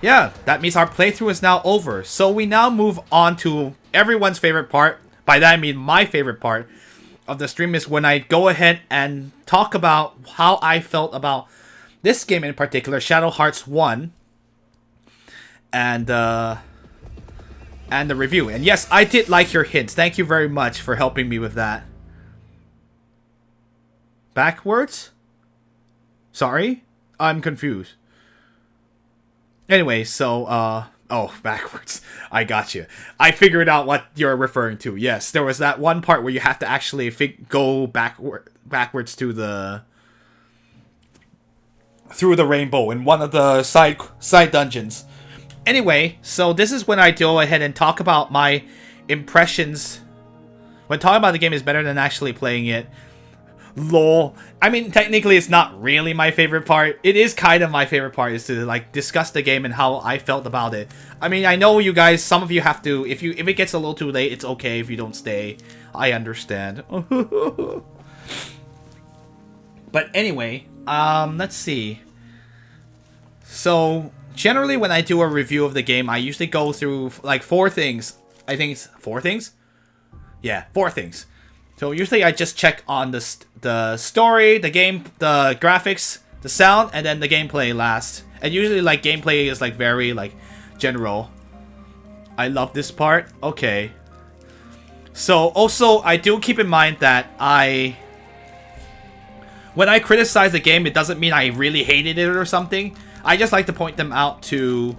Yeah, that means our playthrough is now over. So we now move on to everyone's favorite part. By that I mean my favorite part of the stream is when I go ahead and talk about how I felt about this game in particular, Shadow Hearts 1, and the review. And yes, I did like your hints. Thank you very much for helping me with that. Backwards? Sorry? I'm confused. Anyway, so, oh, backwards. I got you. I figured out what you're referring to. Yes, there was that one part where you have to actually go backwards to through the rainbow in one of the side dungeons. Anyway, so this is when I go ahead and talk about my impressions. When talking about the game is better than actually playing it. Lol. I mean, technically it's not really my favorite part. It is kind of my favorite part, is to like discuss the game and how I felt about it. I mean, I know you guys, some of you have to, if it gets a little too late, it's okay if you don't stay. I understand. But anyway, let's see. So, generally when I do a review of the game, I usually go through like 4 things. I think it's 4 things? Yeah, 4 things. So usually I just check on the story, the game, the graphics, the sound, and then the gameplay last. And usually like gameplay is like very like general. I love this part. Okay. So also I do keep in mind that when I criticize the game, it doesn't mean I really hated it or something. I just like to point them out to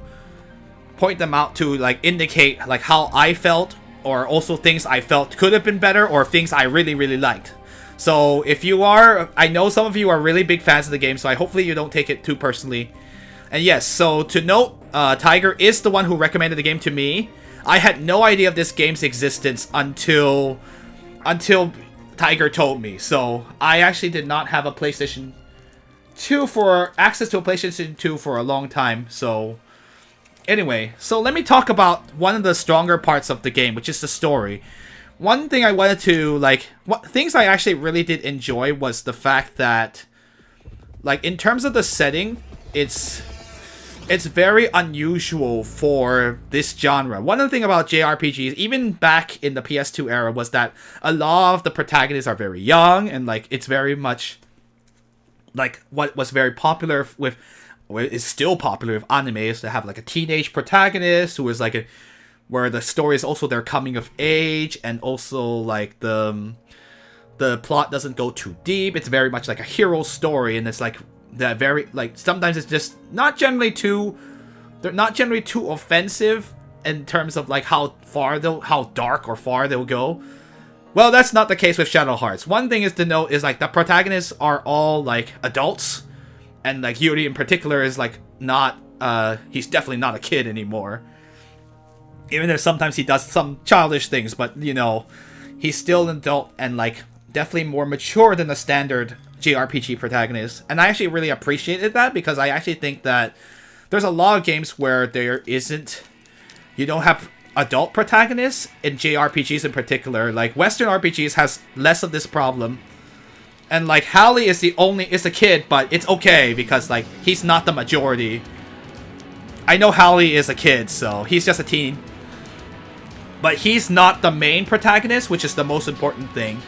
like indicate like how I felt, or also things I felt could have been better, or things I really, really liked. So if you are, I know some of you are really big fans of the game, so hopefully you don't take it too personally. And yes, so to note, Tiger is the one who recommended the game to me. I had no idea of this game's existence until Tiger told me. So I actually did not have a PlayStation 2 access to a PlayStation 2 for a long time, so anyway, so let me talk about one of the stronger parts of the game, which is the story. One thing I wanted to, like, things I actually really did enjoy was the fact that, like, in terms of the setting, it's very unusual for this genre. One of the things about JRPGs, even back in the PS2 era, was that a lot of the protagonists are very young, and, like, it's very much, like, what was very popular with, is still popular with anime, is to have like a teenage protagonist who is like where the story is also their coming of age, and also like the plot doesn't go too deep. It's very much like a hero story, and it's like that very like sometimes it's just they're not generally too offensive in terms of like how dark or far they'll go. Well, that's not the case with Shadow Hearts. One thing is to note is like the protagonists are all like adults. And, like, Yuri in particular is, like, not, he's definitely not a kid anymore. Even if sometimes he does some childish things, but, you know, he's still an adult and, like, definitely more mature than the standard JRPG protagonist. And I actually really appreciated that, because I actually think that there's a lot of games where you don't have adult protagonists in JRPGs in particular. Like, Western RPGs has less of this problem. And, like, Hallie is a kid, but it's okay, because, like, he's not the majority. I know Hallie is a kid, so he's just a teen. But he's not the main protagonist, which is the most important thing.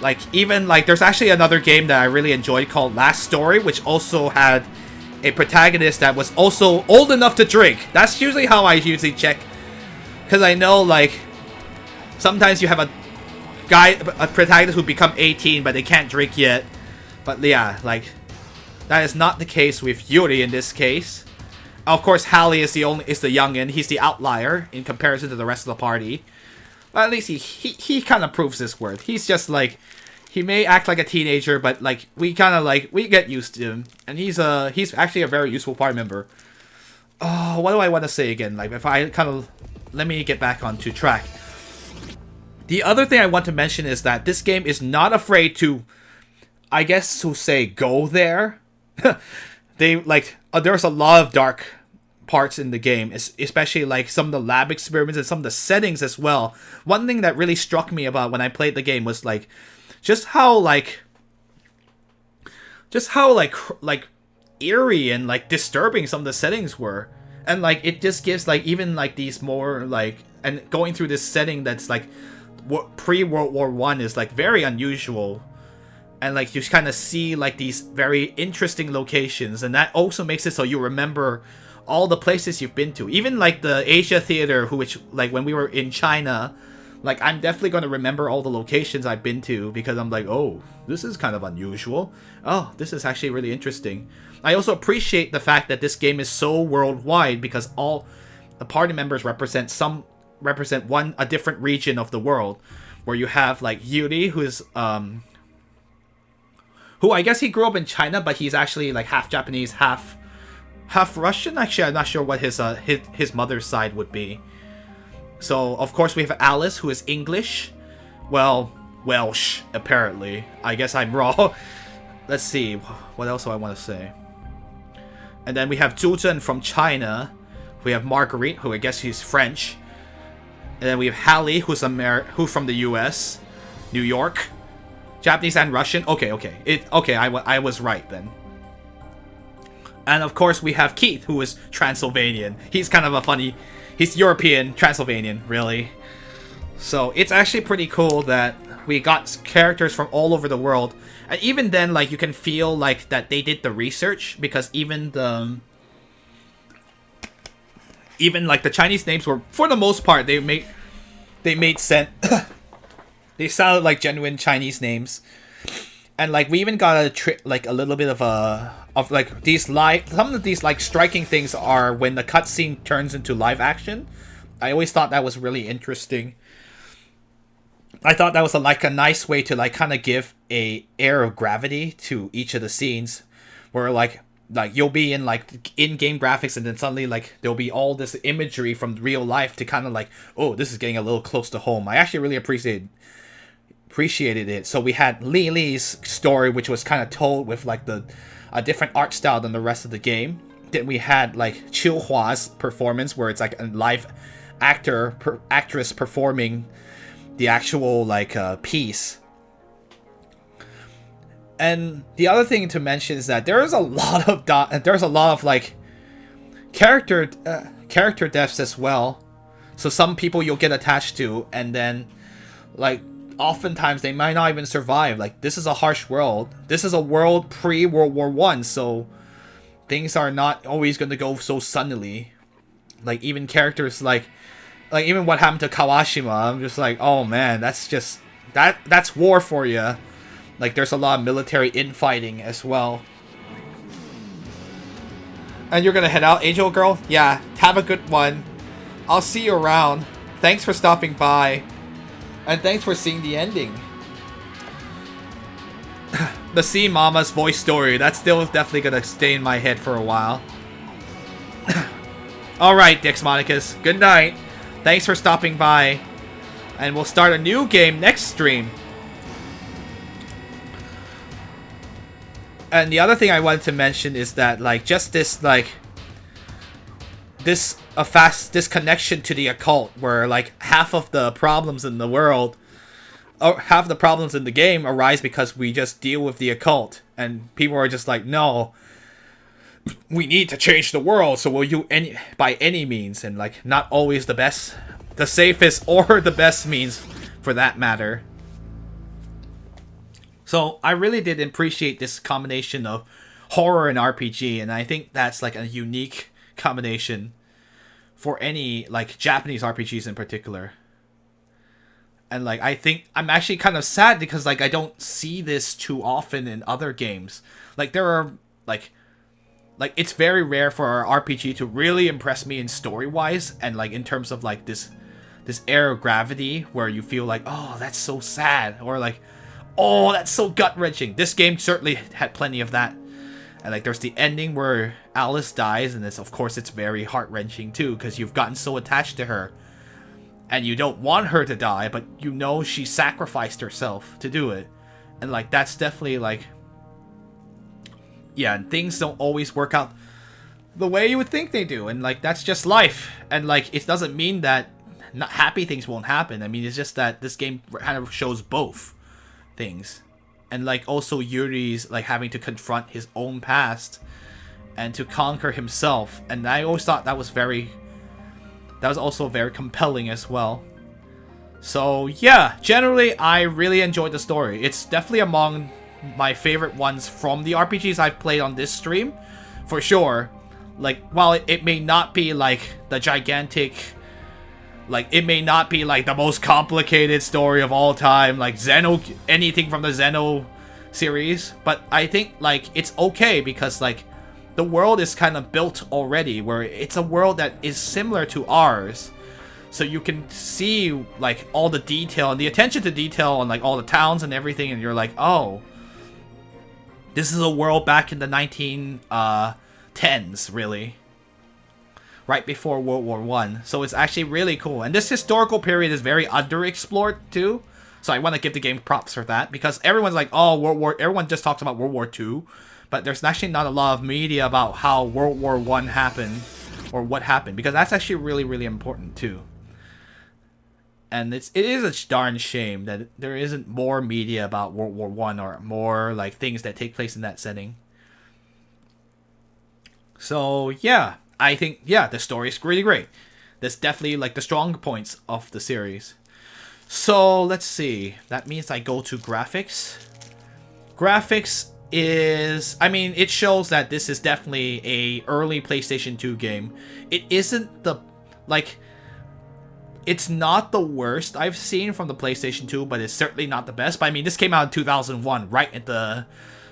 Like, even, like, there's actually another game that I really enjoyed called Last Story, which also had a protagonist that was also old enough to drink. That's usually how I usually check. Because I know, like, sometimes you have a protagonist who become 18 but they can't drink yet. But yeah, like, that is not the case with Yuri in this case. Of course, Hallie is the youngin'. He's the outlier in comparison to the rest of the party. But at least he kind of proves his worth. He's just like, he may act like a teenager, but like we get used to him, and he's actually a very useful party member. Oh, what do I want to say again? Like, if I let me get back onto track. The other thing I want to mention is that this game is not afraid to, I guess to say, go there. There's a lot of dark parts in the game, especially like some of the lab experiments and some of the settings as well. One thing that really struck me about when I played the game was like, just how eerie and like disturbing some of the settings were. And like it just gives like even like these more like, and going through this setting that's like pre-World War One is like very unusual. And like you kind of see like these very interesting locations, and that also makes it so you remember all the places you've been to. Even like the Asia Theater, which like when we were in China, like I'm definitely going to remember all the locations I've been to, because I'm like, oh, this is kind of unusual. Oh, this is actually really interesting. I also appreciate the fact that this game is so worldwide, because all the party members represent a different region of the world, where you have like Yuri, who I guess he grew up in China, but he's actually like half Japanese, half Russian. Actually, I'm not sure what his mother's side would be. So of course we have Alice, who is English, well, Welsh apparently. I guess I'm wrong. Let's see, what else do I want to say? And then we have Zhu Zhen from China. We have Marguerite, who I guess she's French. And then we have Hallie, who's from the U.S., New York, Japanese and Russian. Okay. I was right then. And of course we have Keith, who is Transylvanian. He's kind of he's European Transylvanian, really. So it's actually pretty cool that we got characters from all over the world. And even then, like, you can feel like that they did the research, because even like the Chinese names were, for the most part, they made sense. They sounded like genuine Chinese names. And like we even got a little bit of like these some of these like striking things are when the cutscene turns into live action. I always thought that was really interesting. I thought that was a nice way to like kind of give a air of gravity to each of the scenes, where like you'll be in like in-game graphics, and then suddenly like there'll be all this imagery from real life to kind of like, oh, this is getting a little close to home. I actually really appreciated it. So we had Li Li's story, which was kind of told with like a different art style than the rest of the game. Then we had like Qiu Hua's performance, where it's like a live actress performing the actual like piece. And the other thing to mention is that there's a lot of like character deaths as well. So some people you'll get attached to, and then like oftentimes they might not even survive. Like, this is a harsh world. This is a world pre-World War One, so things are not always going to go so sunnily. Like, even characters like even what happened to Kawashima, I'm just like, oh man, that's war for you. Like, there's a lot of military infighting as well. And you're gonna head out, Angel Girl? Yeah, have a good one. I'll see you around. Thanks for stopping by. And thanks for seeing the ending. The Sea Mama's voice story, that's still definitely gonna stay in my head for a while. Alright, Dixmonicus, good night. Thanks for stopping by. And we'll start a new game next stream. And the other thing I wanted to mention is that, like, just this, like, this connection to the occult, where, like, half of the problems in the world, or half the problems in the game arise because we just deal with the occult. And people are just like, no, we need to change the world, so we'll use by any means, and, like, not always the safest or the best means for that matter. So I really did appreciate this combination of horror and RPG, and I think that's like a unique combination for any like Japanese RPGs in particular. And like I think I'm actually kind of sad because like I don't see this too often in other games. Like there are like it's very rare for our RPG to really impress me in story-wise, and like in terms of like this air of gravity where you feel like, oh, that's so sad, or like, oh, that's so gut-wrenching. This game certainly had plenty of that. And like there's the ending where Alice dies, and of course it's very heart-wrenching too, because you've gotten so attached to her and you don't want her to die, but you know she sacrificed herself to do it. And like that's definitely like, yeah, things don't always work out the way you would think they do, and like that's just life. And like it doesn't mean that not happy things won't happen. I mean, it's just that this game kind of shows both things. And like also Yuri's like having to confront his own past and to conquer himself. And I always thought that was also very compelling as well. So yeah, generally I really enjoyed the story. It's definitely among my favorite ones from the RPGs I've played on this stream, for sure. Like, while it may not be like the gigantic, like it may not be like the most complicated story of all time, like anything from the Xeno series, but I think like it's okay because like the world is kind of built already, where it's a world that is similar to ours. So you can see like all the detail and the attention to detail on like all the towns and everything, and you're like, oh, this is a world back in the 1910s, really. Right before World War I. So it's actually really cool. And this historical period is very underexplored too. So I want to give the game props for that, because everyone's like, oh, everyone just talks about World War II, but there's actually not a lot of media about how World War I happened, or what happened, because that's actually really, really important too. And it is a darn shame that there isn't more media about World War I, or more like things that take place in that setting. So yeah, I think, yeah, the story is really great. That's definitely like the strong points of the series. So let's see. That means I go to graphics. Graphics is, I mean, it shows that this is definitely a early PlayStation 2 game. It isn't the, like, it's not the worst I've seen from the PlayStation 2, but it's certainly not the best. But I mean, this came out in 2001, right at the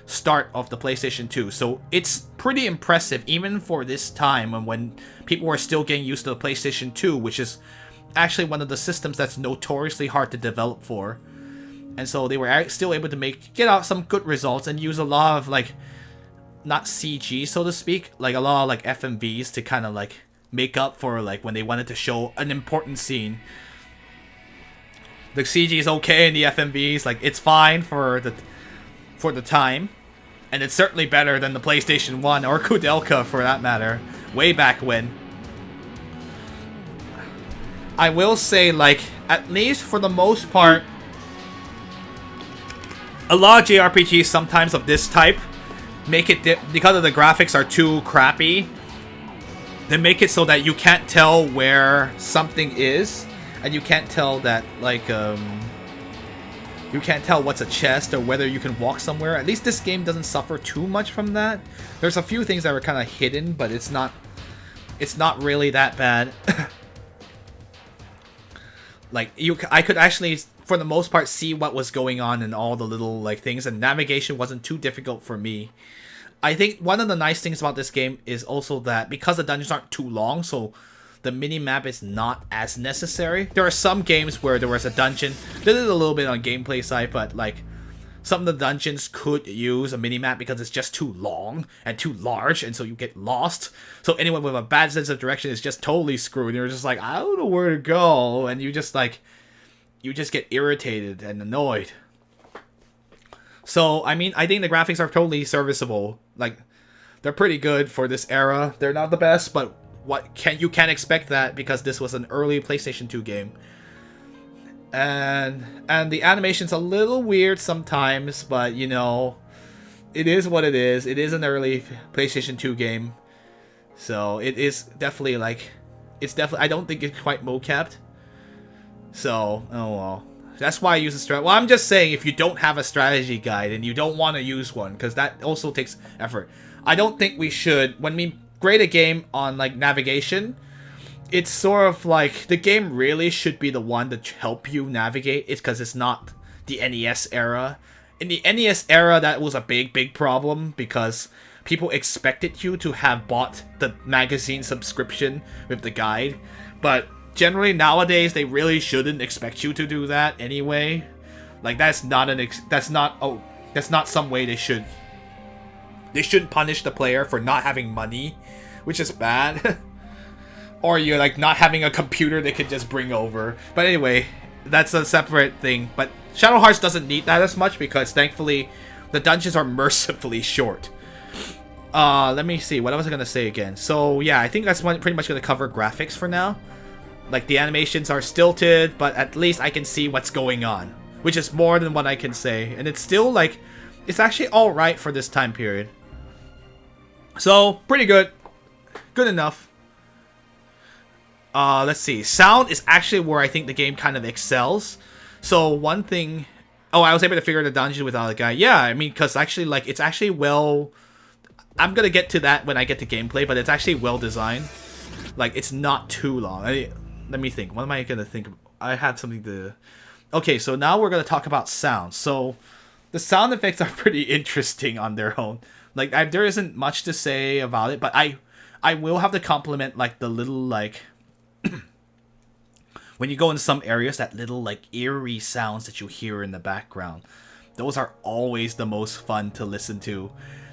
start of the PlayStation 2. So it's pretty impressive, even for this time when people were still getting used to the PlayStation 2, which is actually one of the systems that's notoriously hard to develop for. And so they were still able to get out some good results and use a lot of, like, not CG, so to speak, like a lot of like FMVs to kind of like make up for like when they wanted to show an important scene. The CG is okay in the FMVs, like it's fine for the time, and it's certainly better than the PlayStation 1 or Kudelka for that matter, way back when. I will say, like, at least for the most part, a lot of JRPGs sometimes of this type make it, because of the graphics are too crappy, they make it so that you can't tell where something is, and you can't tell that, like, you can't tell what's a chest or whether you can walk somewhere. At least this game doesn't suffer too much from that. There's a few things that are kind of hidden, but it's not really that bad. Like, I could actually, for the most part, see what was going on in all the little, like, things, and navigation wasn't too difficult for me. I think one of the nice things about this game is also that because the dungeons aren't too long, so the mini-map is not as necessary. There are some games where there was a dungeon, this is a little bit on gameplay side, but like some of the dungeons could use a mini-map because it's just too long and too large, and so you get lost. So anyone with a bad sense of direction is just totally screwed. You're just like, I don't know where to go, and you just get irritated and annoyed. So, I mean, I think the graphics are totally serviceable. Like, they're pretty good for this era. They're not the best, but you can't expect that because this was an early PlayStation 2 game. And the animation's a little weird sometimes, but, you know, it is what it is. It is an early PlayStation 2 game. So, it is definitely, like, I don't think it's quite mocapped. So, oh well. That's why I use a strategy. Well, I'm just saying, if you don't have a strategy guide and you don't want to use one, because that also takes effort. I don't think we should, when we grade a game on, like, navigation, it's sort of like, the game really should be the one to help you navigate. It's because it's not the NES era. In the NES era, that was a big, big problem, because people expected you to have bought the magazine subscription with the guide. But generally nowadays they really shouldn't expect you to do that anyway. Like, that's not some way they shouldn't punish the player for not having money, which is bad. Or you're like not having a computer they could just bring over. But anyway, that's a separate thing. But Shadow Hearts doesn't need that as much because thankfully the dungeons are mercifully short. Let me see, what was I gonna say again? So yeah, I think that's pretty much gonna cover graphics for now. Like, the animations are stilted, but at least I can see what's going on, which is more than what I can say. And it's still, like, it's actually alright for this time period. So pretty good, good enough. Let's see. Sound is actually where I think the game kind of excels. So one thing, oh, I was able to figure out the dungeon without a guy. Yeah, I mean, because actually, like, it's actually well. I'm gonna get to that when I get to gameplay, but it's actually well designed. Like, it's not too long. Let me think. What am I gonna think? I have something to. Okay, so now we're gonna talk about sound. So, the sound effects are pretty interesting on their own. Like, there isn't much to say about it, but I will have to compliment like the little like. When you go in some areas, that little like eerie sounds that you hear in the background, those are always the most fun to listen to,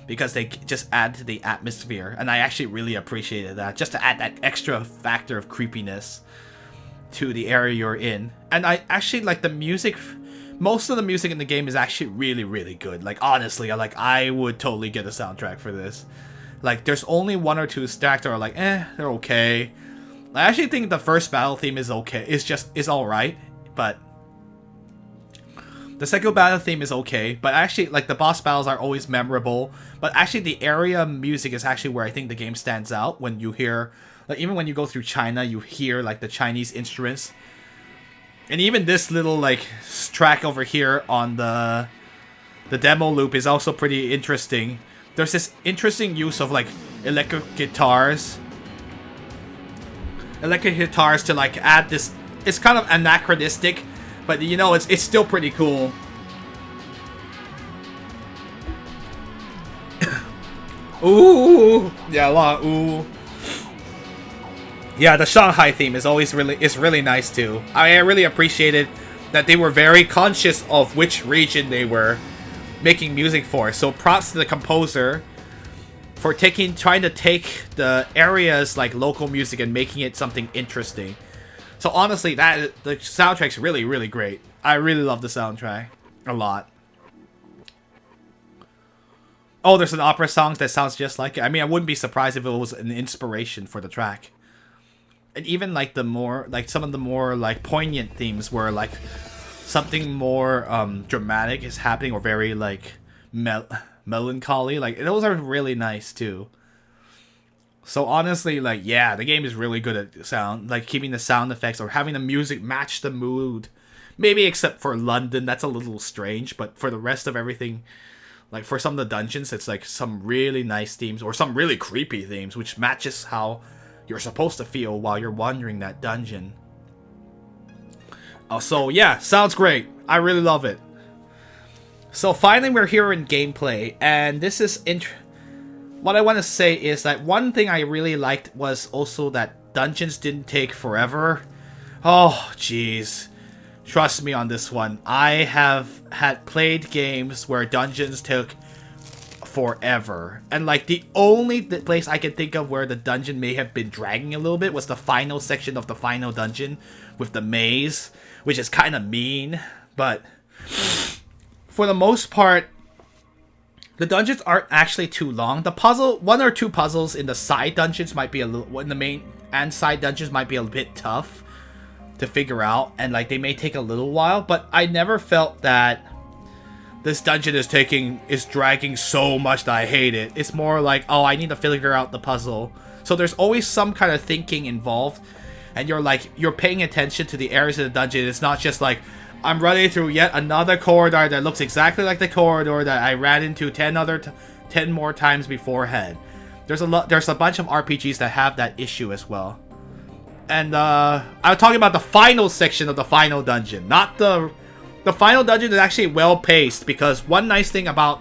because they just add to the atmosphere, and I actually really appreciated that, just to add that extra factor of creepiness to the area you're in. And I actually like the music. Most of the music in the game is actually really, really good. Like, honestly, I would totally get a soundtrack for this. Like, there's only one or two stacks that are like, they're okay. I actually think the first battle theme is okay. Is alright, but the second battle theme is okay. But actually, like, the boss battles are always memorable. But actually, the area music is actually where I think the game stands out. When you hear, like, even when you go through China, you hear like the Chinese instruments. And even this little like track over here on the demo loop is also pretty interesting. There's this interesting use of like electric guitars to like add this. It's kind of anachronistic, but you know, it's still pretty cool. Ooh, yeah, a lot of ooh. Yeah, the Shanghai theme is always really nice too. I really appreciated that they were very conscious of which region they were making music for. So props to the composer for trying to take the area's like local music and making it something interesting. So honestly, the soundtrack's really, really great. I really love the soundtrack a lot. Oh, there's an opera song that sounds just like it. I mean, I wouldn't be surprised if it was an inspiration for the track. And even like some of the more like poignant themes where like something more dramatic is happening, or very like melancholy, like those are really nice too. So honestly, like, yeah, the game is really good at sound, like keeping the sound effects or having the music match the mood. Maybe except for London, that's a little strange, but for the rest of everything, like for some of the dungeons, it's like some really nice themes or some really creepy themes, which matches how you're supposed to feel while you're wandering that dungeon. So yeah, sounds great. I really love it. So finally we're here in gameplay, and this is what I want to say is that one thing I really liked was also that dungeons didn't take forever. Oh, jeez. Trust me on this one. I have had played games where dungeons took forever. And like the only place I can think of where the dungeon may have been dragging a little bit was the final section of the final dungeon with the maze, which is kind of mean. But for the most part, the dungeons aren't actually too long. The one or two puzzles in the side dungeons might be a little, in the main and side dungeons might be a bit tough to figure out, and like they may take a little while, but I never felt that this dungeon is dragging so much that I hate it. It's more like, oh, I need to figure out the puzzle. So there's always some kind of thinking involved, and you're paying attention to the areas of the dungeon. It's not just like, I'm running through yet another corridor that looks exactly like the corridor that I ran into 10 more times beforehand. There's a bunch of RPGs that have that issue as well. And I'm talking about the final section of the final dungeon, not the final dungeon is actually well paced, because one nice thing about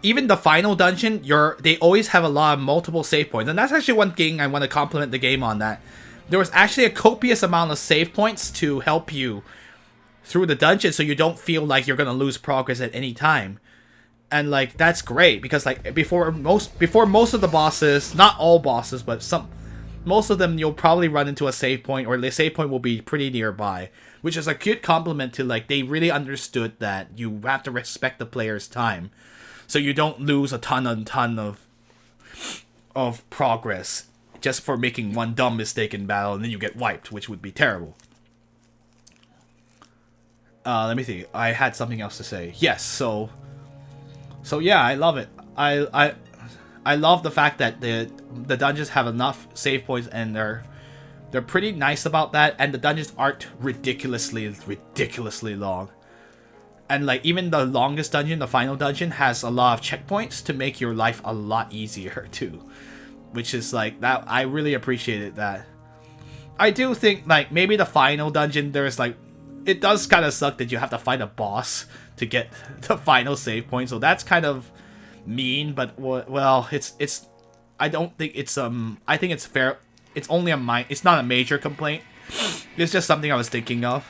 even the final dungeon, they always have a lot of multiple save points, and that's actually one thing I want to compliment the game on, that there was actually a copious amount of save points to help you through the dungeon, so you don't feel like you're gonna lose progress at any time. And like that's great, because like before most of the bosses, not all bosses, but most of them, you'll probably run into a save point, or the save point will be pretty nearby, which is a good compliment to like they really understood that you have to respect the player's time, so you don't lose a ton of progress just for making one dumb mistake in battle and then you get wiped, which would be terrible. Let me think. I had something else to say. Yes, so So yeah, I love it. I love the fact that the dungeons have enough save points, and they're pretty nice about that, and the dungeons aren't ridiculously long. And like even the longest dungeon, the final dungeon, has a lot of checkpoints to make your life a lot easier too, which is like that. I really appreciated that. I do think like maybe the final dungeon, there's like, it does kind of suck that you have to fight a boss to get the final save point, so that's kind of mean. But well, it's I don't think it's I think it's fair. It's only it's not a major complaint. It's just something I was thinking of.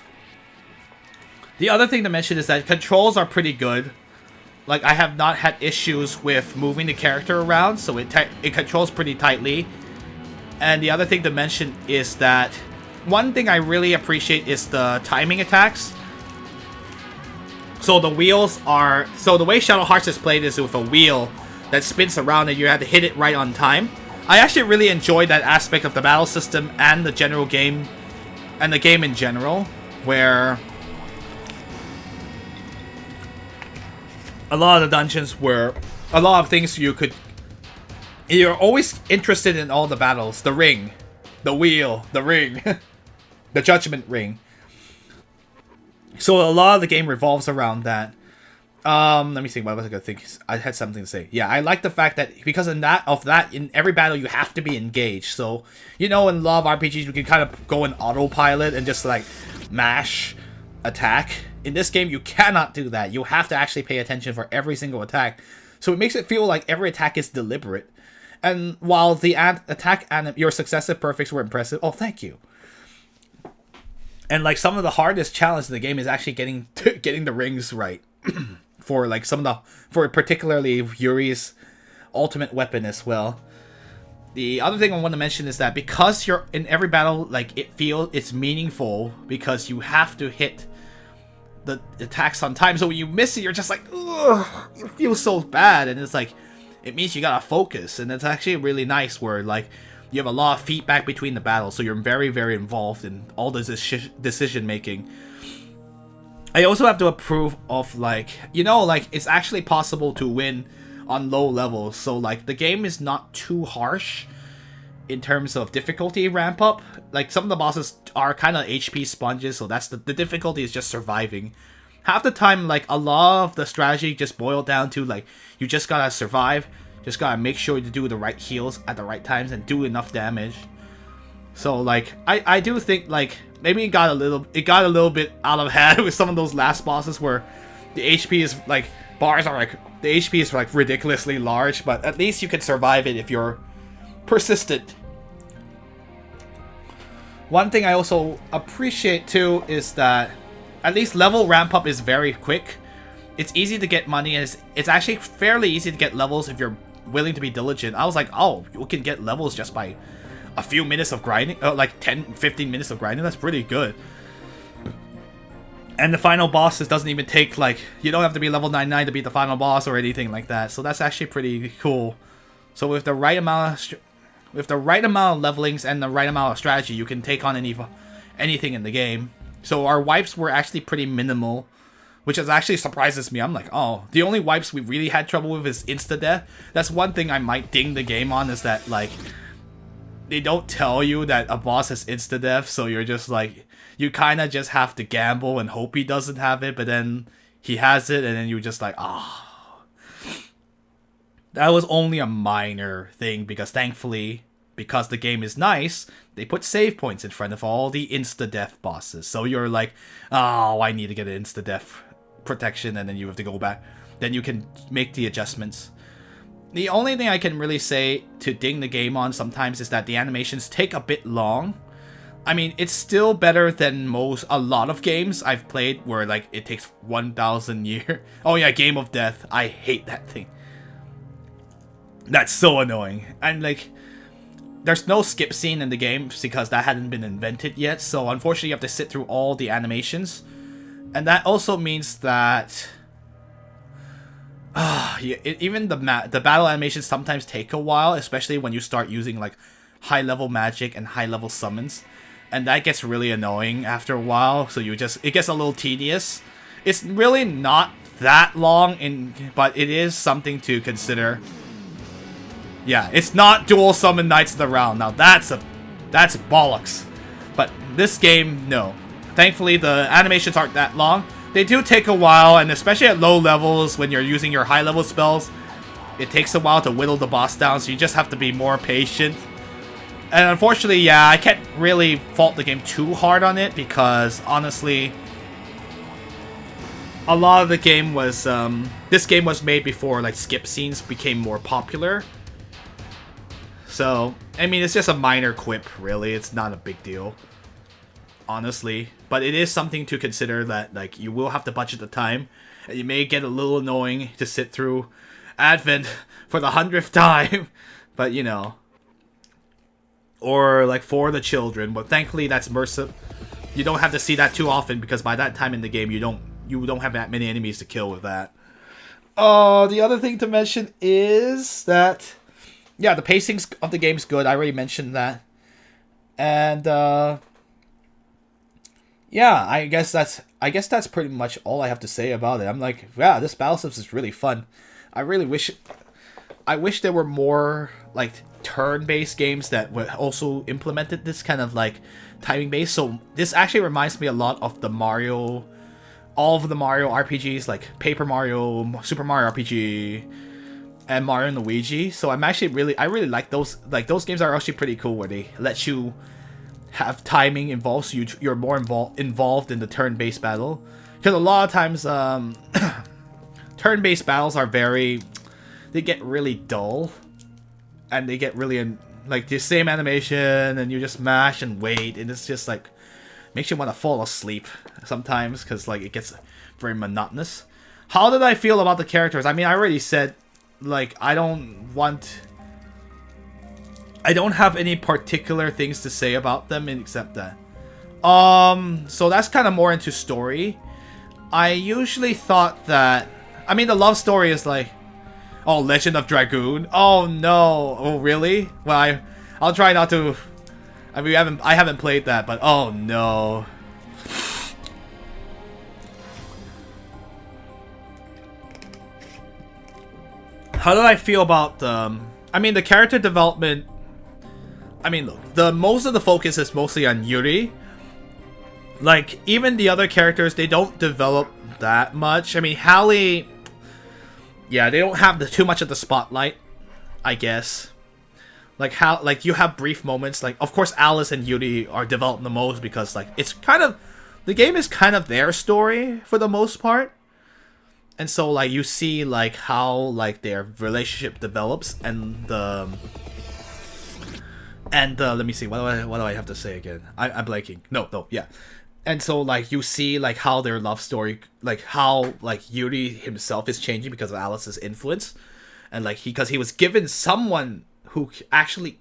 The other thing to mention is that controls are pretty good. Like, I have not had issues with moving the character around, so it controls pretty tightly. And the other thing to mention is that one thing I really appreciate is the timing attacks. So the wheels are... So the way Shadow Hearts is played is with a wheel that spins around and you have to hit it right on time. I actually really enjoyed that aspect of the battle system and the general game, and the game in general, where a lot of the dungeons were a lot of things you're always interested in all the battles. The ring, the wheel, the ring, the judgment ring. So a lot of the game revolves around that. Let me think. What was I gonna think? I had something to say. Yeah, I like the fact that because in every battle you have to be engaged. So in a lot of RPGs you can kind of go in autopilot and just like mash attack. In this game you cannot do that. You have to actually pay attention for every single attack. So it makes it feel like every attack is deliberate. And while the your successive perfects were impressive. Oh, thank you. And like some of the hardest challenge in the game is actually getting the rings right. For like for particularly Yuri's ultimate weapon as well. The other thing I want to mention is that because you're in every battle, like it's meaningful because you have to hit the attacks on time. So when you miss it, you're just like, ugh, you feel so bad, and it's like it means you gotta focus, and it's actually really nice where like you have a lot of feedback between the battles, so you're very, very involved in all the decision making. I also have to approve of like it's actually possible to win on low levels, so like the game is not too harsh in terms of difficulty ramp up. Like some of the bosses are kind of HP sponges, so that's the difficulty is just surviving. Half the time, like a lot of the strategy just boiled down to like you just gotta survive, just gotta make sure to do the right heals at the right times and do enough damage. So like I do think like maybe it got a little bit out of hand with some of those last bosses where the HP is like bars are like the HP is like ridiculously large, but at least you can survive it if you're persistent. One thing I also appreciate too is that at least level ramp up is very quick. It's easy to get money, and it's actually fairly easy to get levels if you're willing to be diligent. I was like, oh, you can get levels just by a few minutes of grinding, like 10-15 minutes of grinding. That's pretty good. And the final bosses doesn't even take like, you don't have to be level 99 to beat the final boss or anything like that. So that's actually pretty cool. So with the right amount of levelings and the right amount of strategy, you can take on anything in the game. So our wipes were actually pretty minimal, which actually surprises me. I'm like, oh, the only wipes we really had trouble with is insta-death. That's one thing I might ding the game on, is that like they don't tell you that a boss has insta-death, so you're just like, you kind of just have to gamble and hope he doesn't have it, but then he has it, and then you're just like, ah. Oh. That was only a minor thing, because thankfully, because the game is nice, they put save points in front of all the insta-death bosses. So you're like, oh, I need to get an insta-death protection, and then you have to go back. Then you can make the adjustments. The only thing I can really say to ding the game on sometimes is that the animations take a bit long. I mean, it's still better than a lot of games I've played where like it takes 1,000 years. Oh yeah, Game of Death. I hate that thing. That's so annoying. And like, there's no skip scene in the game because that hadn't been invented yet. So unfortunately, you have to sit through all the animations. And that also means that even the battle animations sometimes take a while, especially when you start using like high level magic and high level summons, and that gets really annoying after a while. So it gets a little tedious. It's really not that long, but it is something to consider. Yeah, it's not dual summon Knights of the Round. Now that's bollocks. But this game, no. Thankfully, the animations aren't that long. They do take a while, and especially at low levels, when you're using your high level spells, it takes a while to whittle the boss down, so you just have to be more patient. And unfortunately, yeah, I can't really fault the game too hard on it, because honestly, a lot of the game was, this game was made before, like, skip scenes became more popular. So, I mean, it's just a minor quip, really. It's not a big deal, honestly. But it is something to consider that, like, you will have to budget the time. And you may get a little annoying to sit through Advent for the 100th time. But, you know. Or, like, For the Children. But thankfully, that's merciful. You don't have to see that too often, because by that time in the game, you don't have that many enemies to kill with that. The other thing to mention is that, yeah, the pacing of the game's good. I already mentioned that. And, yeah, I guess that's pretty much all I have to say about it. I'm like, yeah, this Battle Sims is really fun. I wish there were more, like, turn-based games that would also implemented this kind of, like, timing-based. So this actually reminds me a lot of the Mario, all of the Mario RPGs, like Paper Mario, Super Mario RPG, and Mario and Luigi. So I'm actually I really like those. Like, those games are actually pretty cool, where they let you have timing involved, so you're more involved in the turn-based battle. Because a lot of times, turn-based battles are they get really dull, and they get really like the same animation, and you just mash and wait, and it's just like makes you want to fall asleep sometimes, because like it gets very monotonous. How did I feel about the characters? I mean, I already said, like, I don't have any particular things to say about them except that. So that's kind of more into story. I usually thought that, I mean, the love story is like, oh, Legend of Dragoon. Oh no. Oh really? Well, I'll try not to. I mean, I haven't played that, but oh no. How did I feel about I mean, the character development. I mean, look, most of the focus is mostly on Yuri. Like, even the other characters, they don't develop that much. I mean, Hallie, yeah, they don't have too much of the spotlight, I guess. Like you have brief moments. Like, of course, Alice and Yuri are developed the most, because like it's kind of, the game is kind of their story for the most part. And so like you see like how like their relationship develops, and the let me see, what do I have to say again? I'm blanking. No, yeah. And so like you see like how their love story, like how like Yuri himself is changing because of Alice's influence, and like because he was given someone who actually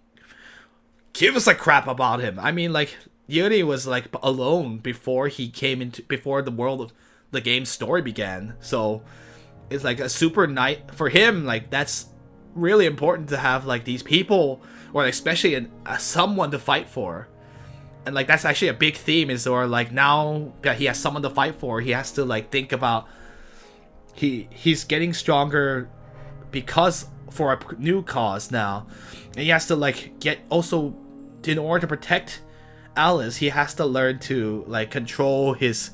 gives a crap about him. I mean, like, Yuri was like alone before the world of the game's story began. So it's like a super knight for him. Like, that's really important to have like these people, or especially someone to fight for. And like that's actually a big theme, is, or like now that he has someone to fight for, he has to like think about he's getting stronger because for a new cause now, and he has to like get also, in order to protect Alice, he has to learn to like control his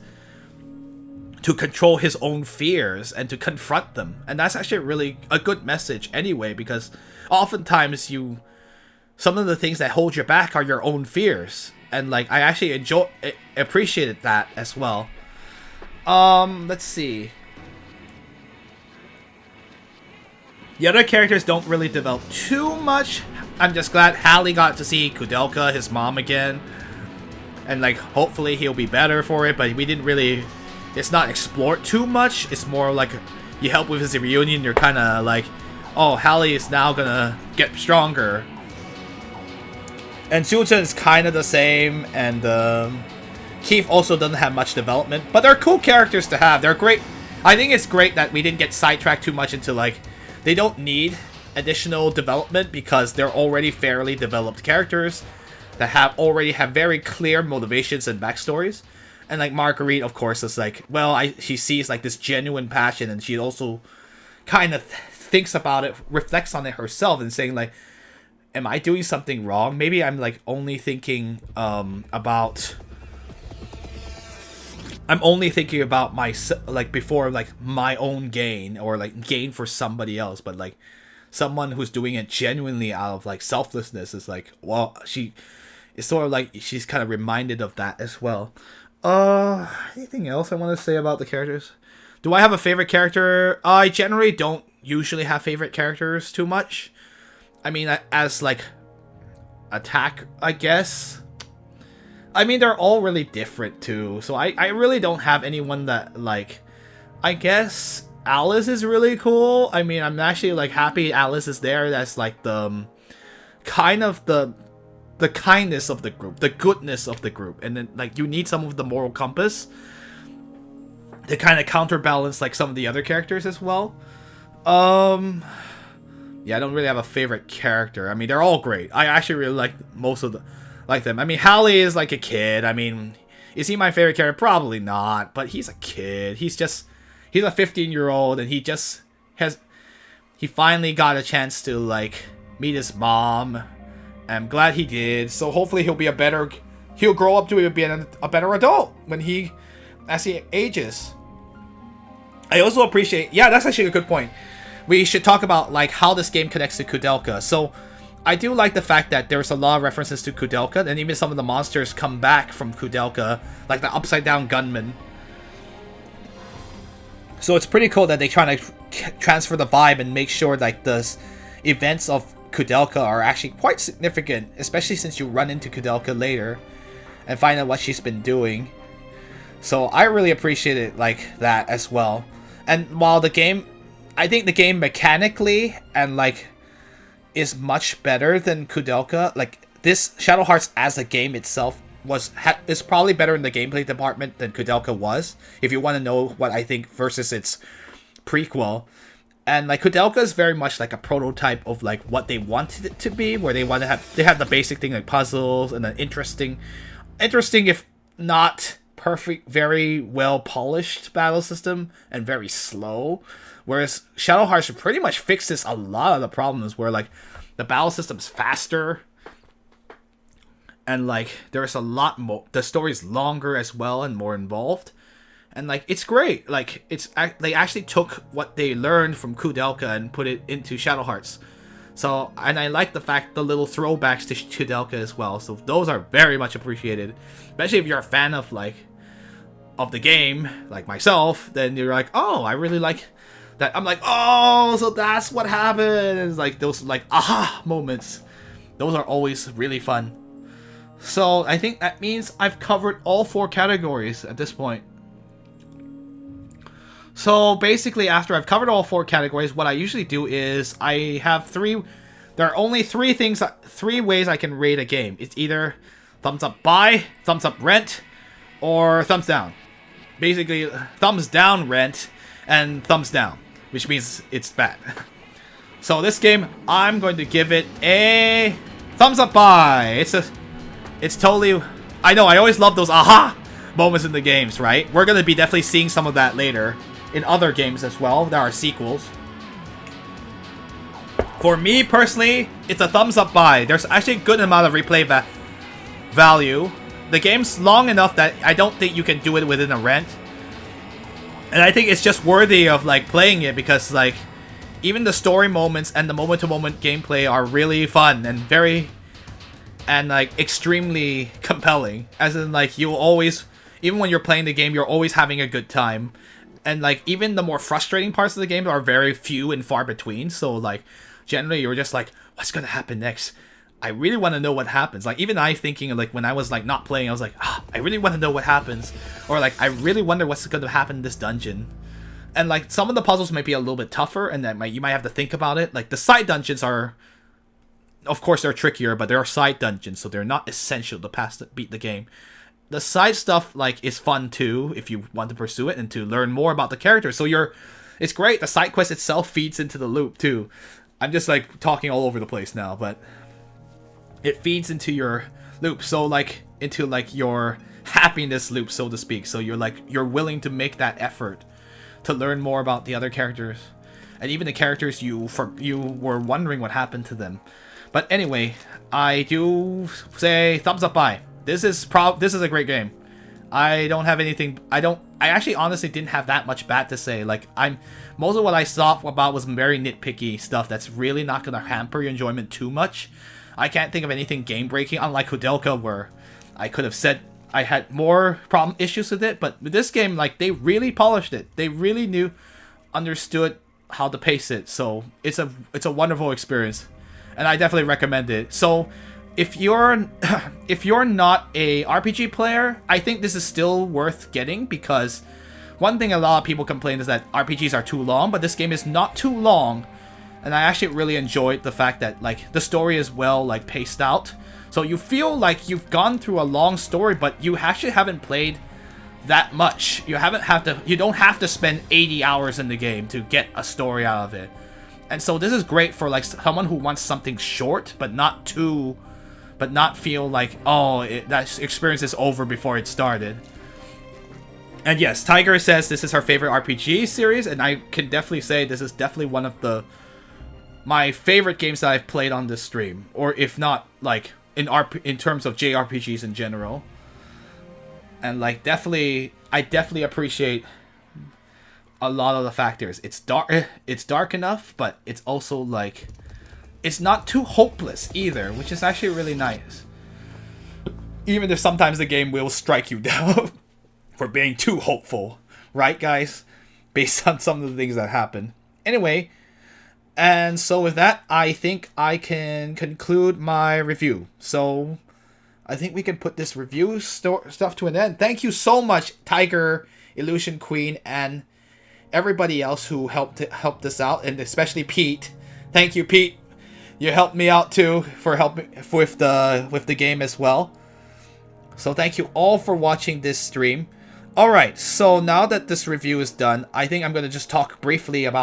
own fears and to confront them. And that's actually really a good message anyway, because oftentimes some of the things that hold you back are your own fears, and like I actually appreciated that as well. Let's see. The other characters don't really develop too much. I'm just glad Hallie got to see Kudelka, his mom, again. And like, hopefully he'll be better for it, but we didn't really, it's not explored too much. It's more like, you help with his reunion, you're kind of like, oh, Hallie is now gonna get stronger. And Sultan is kind of the same, and Keith also doesn't have much development. But they're cool characters to have. They're great. I think it's great that we didn't get sidetracked too much into like, they don't need additional development because they're already fairly developed characters that already have very clear motivations and backstories. And like Marguerite, of course, is like, well, she sees like this genuine passion, and she also kind of thinks about it, reflects on it herself, and saying like, am I doing something wrong? Maybe I'm like only thinking about. I'm only thinking about my like before like my own gain or like gain for somebody else, but like someone who's doing it genuinely out of like selflessness is like, well, she is sort of like she's kind of reminded of that as well. Anything else I want to say about the characters? Do I have a favorite character? I generally don't usually have favorite characters too much. I mean, as like attack, I guess. I mean, they're all really different too. So I really don't have anyone that like. I guess Alice is really cool. I mean, I'm actually like happy Alice is there. That's like the kind of the kindness of the group, the goodness of the group, and then like you need some of the moral compass to kind of counterbalance like some of the other characters as well. Yeah, I don't really have a favorite character. I mean, they're all great. I actually really like most of them. I mean, Hallie is like a kid. I mean, is he my favorite character? Probably not, but he's a kid. He's a 15-year-old, and he finally got a chance to like meet his mom. I'm glad he did. So hopefully he'll grow up to be a better adult as he ages. I also appreciate, yeah, that's actually a good point. We should talk about like how this game connects to Kudelka. So I do like the fact that there's a lot of references to Kudelka, and even some of the monsters come back from Kudelka, like the upside down gunman. So it's pretty cool that they try to transfer the vibe and make sure like the events of Kudelka are actually quite significant, especially since you run into Kudelka later and find out what she's been doing. So I really appreciate it like that as well. And while I think the game mechanically and like is much better than Kudelka. Like this Shadow Hearts as a game itself is probably better in the gameplay department than Kudelka was. If you want to know what I think versus its prequel. And like Kudelka is very much like a prototype of like what they wanted it to be, where they have the basic thing like puzzles and an interesting if not perfect, very well polished battle system and very slow. Whereas Shadow Hearts pretty much fixes a lot of the problems where like the battle system's faster and like there's a lot more, the story's longer as well and more involved. And like it's great. Like they actually took what they learned from Kudelka and put it into Shadow Hearts. So, and I like the fact the little throwbacks to Kudelka as well. So those are very much appreciated, especially if you're a fan of like of the game, like myself. Then you're like, oh, I really like that. I'm like, oh, so that's what happened. And it's like those like aha moments. Those are always really fun. So I think that means I've covered all 4 categories at this point. So basically, after I've covered all 4 categories, what I usually do is I have 3. There are only 3 ways I can rate a game. It's either thumbs up buy, thumbs up rent, or thumbs down. Basically, thumbs down rent and thumbs down, which means it's bad. So this game, I'm going to give it a thumbs up buy. It's totally. I know I always love those aha moments in the games, right? We're gonna be definitely seeing some of that later in other games as well. There are sequels. For me personally, it's a thumbs up buy. There's actually a good amount of replay value. The game's long enough that I don't think you can do it within a rent. And I think it's just worthy of like playing it because like even the story moments and the moment-to-moment gameplay are really fun and very and like extremely compelling. As in like you'll always, even when you're playing the game, you're always having a good time. And like even the more frustrating parts of the game are very few and far between. So like generally you're just like, what's gonna happen next? I really want to know what happens. Like even I thinking like when I was like not playing, I was like, I really want to know what happens. Or like I really wonder what's gonna happen in this dungeon. And like some of the puzzles might be a little bit tougher and that you might have to think about it. Like the side dungeons are, of course they're trickier, but they're side dungeons, so they're not essential to beat the game. The side stuff like is fun too if you want to pursue it and to learn more about the characters. So it's great. The side quest itself feeds into the loop too. I'm just like talking all over the place now, but it feeds into your loop. So like into like your happiness loop, so to speak. So you're willing to make that effort to learn more about the other characters, and even the characters you were wondering what happened to them. But anyway, I do say thumbs up. This is a great game. I don't have anything. I actually honestly didn't have that much bad to say. Like, most of what I thought about was very nitpicky stuff that's really not gonna hamper your enjoyment too much. I can't think of anything game breaking, unlike Kudelka, where I could have said I had more issues with it. But with this game, like, they really polished it. They really understood how to pace it. So it's a wonderful experience, and I definitely recommend it. So if you're not a RPG player, I think this is still worth getting, because one thing a lot of people complain is that RPGs are too long, but this game is not too long, and I actually really enjoyed the fact that, like, the story is well, like, paced out. So you feel like you've gone through a long story, but you actually haven't played that much. You don't have to spend 80 hours in the game to get a story out of it. And so this is great for, like, someone who wants something short, but not feel like, oh, that experience is over before it started. And yes, Tiger says this is her favorite RPG series, and I can definitely say this is definitely one of my favorite games that I've played on this stream, or if not, like, in terms of JRPGs in general. And, like, I definitely appreciate a lot of the factors. It's dark enough, but it's also, like, it's not too hopeless either, which is actually really nice. Even if sometimes the game will strike you down for being too hopeful, right, guys? Based on some of the things that happen. Anyway, and so with that, I think I can conclude my review. So I think we can put this review stuff to an end. Thank you so much, Tiger, Illusion Queen, and everybody else who helped us out, and especially Pete. Thank you, Pete. You helped me out too for helping with the game as well. So thank you all for watching this stream. Alright, so now that this review is done, I think I'm going to just talk briefly about